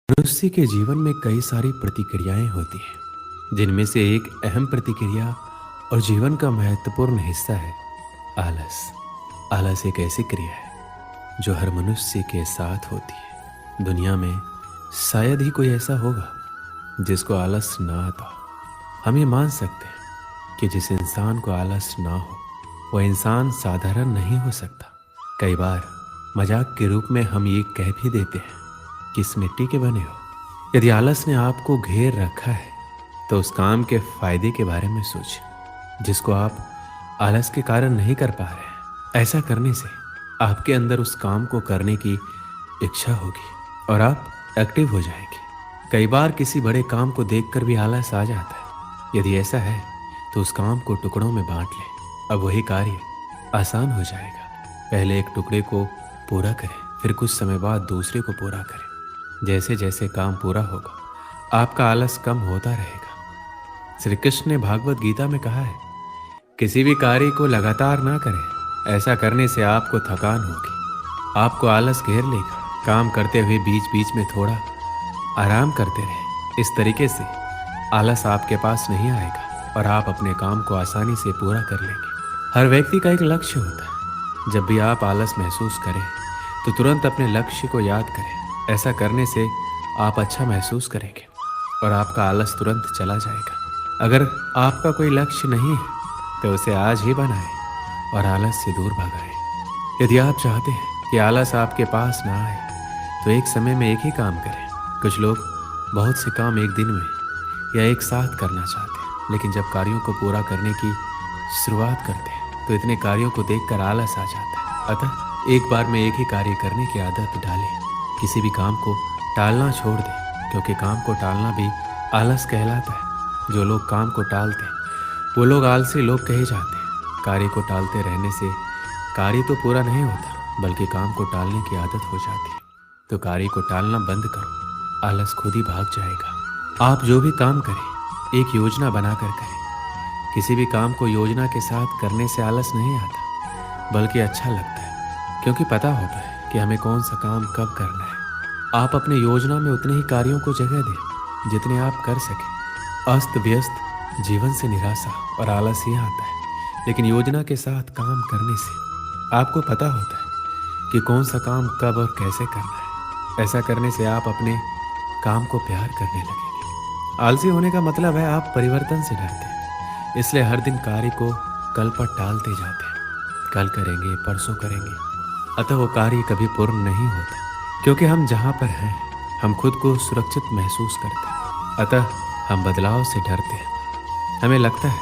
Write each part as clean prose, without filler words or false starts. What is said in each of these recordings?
मनुष्य के जीवन में कई सारी प्रतिक्रियाएं होती हैं, जिनमें से एक अहम प्रतिक्रिया और जीवन का महत्वपूर्ण हिस्सा है आलस। आलस एक ऐसी क्रिया है जो हर मनुष्य के साथ होती है। दुनिया में शायद ही कोई ऐसा होगा जिसको आलस ना आता हो। हम ये मान सकते हैं कि जिस इंसान को आलस ना हो वह इंसान साधारण नहीं हो सकता। कई बार मजाक के रूप में हम ये कह भी देते हैं, किस मिट्टी के बने हो। यदि आलस ने आपको घेर रखा है तो उस काम के फायदे के बारे में सोचें जिसको आप आलस के कारण नहीं कर पा रहे हैं। ऐसा करने से आपके अंदर उस काम को करने की इच्छा होगी और आप एक्टिव हो जाएंगे। कई बार किसी बड़े काम को देखकर भी आलस आ जाता है। यदि ऐसा है तो उस काम को टुकड़ों में बांट लें। अब वही कार्य आसान हो जाएगा। पहले एक टुकड़े को पूरा करें, फिर कुछ समय बाद दूसरे को पूरा करें। जैसे जैसे काम पूरा होगा आपका आलस कम होता रहेगा। श्री कृष्ण ने भागवत गीता में कहा है, किसी भी कार्य को लगातार ना करें। ऐसा करने से आपको थकान होगी, आपको आलस घेर लेगा। काम करते हुए बीच बीच में थोड़ा आराम करते रहें। इस तरीके से आलस आपके पास नहीं आएगा और आप अपने काम को आसानी से पूरा कर लेंगे। हर व्यक्ति का एक लक्ष्य होता है। जब भी आप आलस महसूस करें तो तुरंत अपने लक्ष्य को याद करें। ऐसा करने से आप अच्छा महसूस करेंगे और आपका आलस तुरंत चला जाएगा। अगर आपका कोई लक्ष्य नहीं है तो उसे आज ही बनाएं और आलस से दूर भगाएं। यदि आप चाहते हैं कि आलस आपके पास ना आए तो एक समय में एक ही काम करें। कुछ लोग बहुत से काम एक दिन में या एक साथ करना चाहते हैं, लेकिन जब कार्यों को पूरा करने की शुरुआत करते हैं तो इतने कार्यों को देखकर आलस आ जाता है। अतः एक बार में एक ही कार्य करने की आदत डालें। किसी भी काम को टालना छोड़ दें, क्योंकि काम को टालना भी आलस कहलाता है। जो लोग काम को टालते हैं वो लोग आलसी लोग कहे जाते हैं। कार्य को टालते रहने से कार्य तो पूरा नहीं होता, बल्कि काम को टालने की आदत हो जाती है। तो कार्य को टालना बंद करो, आलस खुद ही भाग जाएगा। आप जो भी काम करें एक योजना बनाकर करें। किसी भी काम को योजना के साथ करने से आलस नहीं आता, बल्कि अच्छा लगता है, क्योंकि पता होता है कि हमें कौन सा काम कब करना है। आप अपने योजना में उतने ही कार्यों को जगह दें जितने आप कर सकें। अस्त व्यस्त जीवन से निराशा और आलस ही आता है, लेकिन योजना के साथ काम करने से आपको पता होता है कि कौन सा काम कब और कैसे करना है। ऐसा करने से आप अपने काम को प्यार करने लगेंगे। आलसी होने का मतलब है आप परिवर्तन से डरते हैं, इसलिए हर दिन कार्य को कल पर टालते जाते हैं। कल करेंगे, परसों करेंगे, अतः वो कार्य कभी पूर्ण नहीं होता। क्योंकि हम जहाँ पर हैं हम खुद को सुरक्षित महसूस करते हैं, अतः हम बदलाव से डरते हैं। हमें लगता है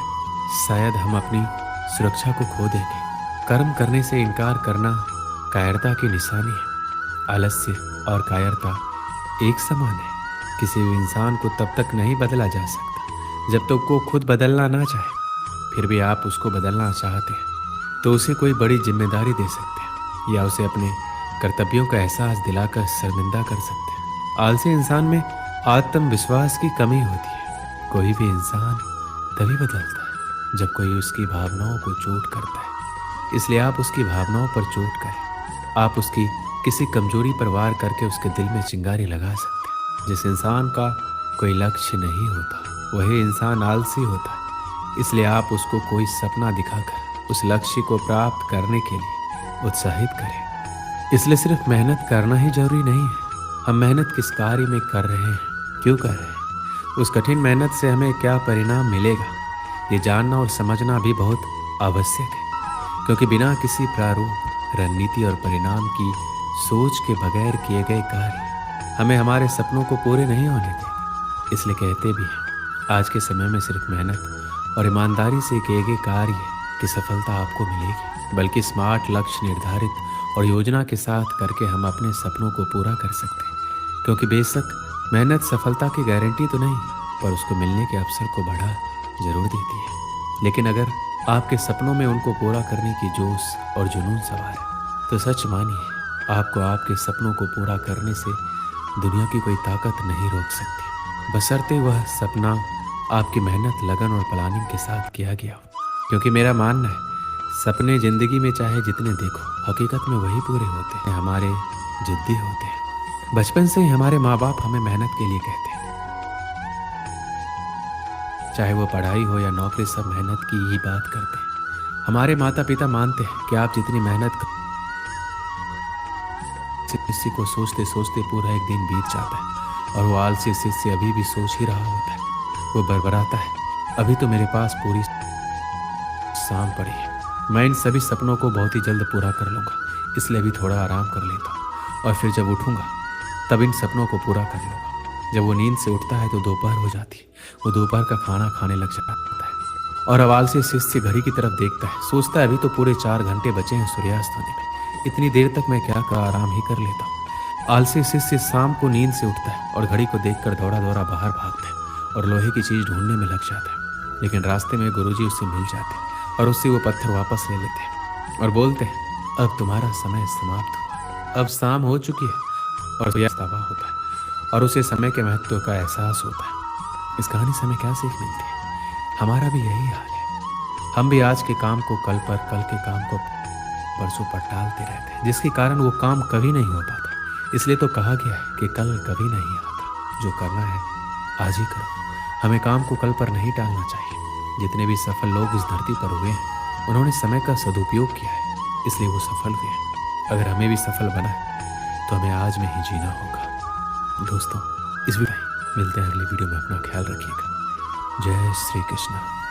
शायद हम अपनी सुरक्षा को खो देंगे। कर्म करने से इनकार करना कायरता की निशानी है। आलस्य और कायरता एक समान है। किसी भी इंसान को तब तक नहीं बदला जा सकता जब तक वो खुद बदलना ना चाहे। फिर भी आप उसको बदलना चाहते हैं तो उसे कोई बड़ी जिम्मेदारी दे सकते हैं या उसे अपने कर्तव्यों का एहसास दिलाकर शर्मिंदा कर सकते हैं। आलसी इंसान में आत्मविश्वास की कमी होती है। कोई भी इंसान तभी बदलता है जब कोई उसकी भावनाओं को चोट करता है। इसलिए आप उसकी भावनाओं पर चोट करें। आप उसकी किसी कमजोरी पर वार करके उसके दिल में चिंगारी लगा सकते हैं। जिस इंसान का कोई लक्ष्य नहीं होता वही इंसान आलसी होता है। इसलिए आप उसको कोई सपना दिखाकर उस लक्ष्य को प्राप्त करने के लिए उत्साहित करें। इसलिए सिर्फ मेहनत करना ही जरूरी नहीं है। हम मेहनत किस कार्य में कर रहे हैं, क्यों कर रहे हैं, उस कठिन मेहनत से हमें क्या परिणाम मिलेगा, ये जानना और समझना भी बहुत आवश्यक है। क्योंकि बिना किसी प्रारूप, रणनीति और परिणाम की सोच के बगैर किए गए कार्य हमें हमारे सपनों को पूरे नहीं होने देंगे। इसलिए कहते भी हैं, आज के समय में सिर्फ मेहनत और ईमानदारी से किए गए कार्य की सफलता आपको मिलेगी, बल्कि स्मार्ट लक्ष्य निर्धारित और योजना के साथ करके हम अपने सपनों को पूरा कर सकते हैं। क्योंकि बेशक मेहनत सफलता की गारंटी तो नहीं, पर उसको मिलने के अवसर को बढ़ा जरूर देती है। लेकिन अगर आपके सपनों में उनको पूरा करने की जोश और जुनून सवार है तो सच मानिए आपको आपके सपनों को पूरा करने से दुनिया की कोई ताकत नहीं रोक सकती, बशर्ते वह सपना आपकी मेहनत, लगन और प्लानिंग के साथ किया गया हो। क्योंकि मेरा मानना है सपने जिंदगी में चाहे जितने देखो, हकीकत में वही पूरे होते हैं हमारे जिद्दी होते हैं। बचपन से ही हमारे माँ बाप हमें मेहनत के लिए कहते हैं, चाहे वो पढ़ाई हो या नौकरी, सब मेहनत की ही बात करते हैं। हमारे माता पिता मानते हैं कि आप जितनी मेहनत शिष्य को सोचते सोचते पूरा एक दिन बीत जाता है और वो आलसी शिष्य अभी भी सोच ही रहा होता है। वो बरबराता है, अभी तो मेरे पास पूरी शाम पड़ी है, मैं इन सभी सपनों को बहुत ही जल्द पूरा कर लूँगा, इसलिए अभी थोड़ा आराम कर लेता हूँ और फिर जब उठूँगा तब इन सपनों को पूरा कर लूँगा। जब वो नींद से उठता है तो दोपहर हो जाती है, वो दोपहर का खाना खाने लग जाता है और अवाल से शिष्य घड़ी की तरफ देखता है, सोचता है अभी तो पूरे 4 घंटे बचे हैं सूर्यास्त होने में, इतनी देर तक मैं क्या कर आराम ही कर लेता हूँ। आलसी शिष्य शाम को नींद से उठता है और घड़ी को देखकर दौड़ा दौड़ा बाहर भागता है और लोहे की चीज ढूंढने में लग जाता है। लेकिन रास्ते में गुरुजी उससे मिल जाते हैं और उससे वो पत्थर वापस ले लेते हैं और बोलते हैं, अब तुम्हारा समय समाप्त हुआ, अब शाम हो चुकी है और सूर्यास्त होता है और उसे समय के महत्व का एहसास होता है। इस कहानी से हमें क्या सीख मिलती है? हमारा भी यही हाल है, हम भी आज के काम को कल पर, कल के काम को परसों पर टालते रहते हैं, जिसके कारण वो काम कभी नहीं हो पाता। इसलिए तो कहा गया है कि कल कभी नहीं आता, जो करना है आज ही करो। हमें काम को कल पर नहीं टालना चाहिए। जितने भी सफल लोग इस धरती पर हुए हैं, उन्होंने समय का सदुपयोग किया है, इसलिए वो सफल हुए हैं। अगर हमें भी सफल बना है तो हमें आज में ही जीना होगा। दोस्तों, इस वीडियो में मिलते हैं अगली वीडियो में, अपना ख्याल रखिएगा। जय श्री कृष्ण।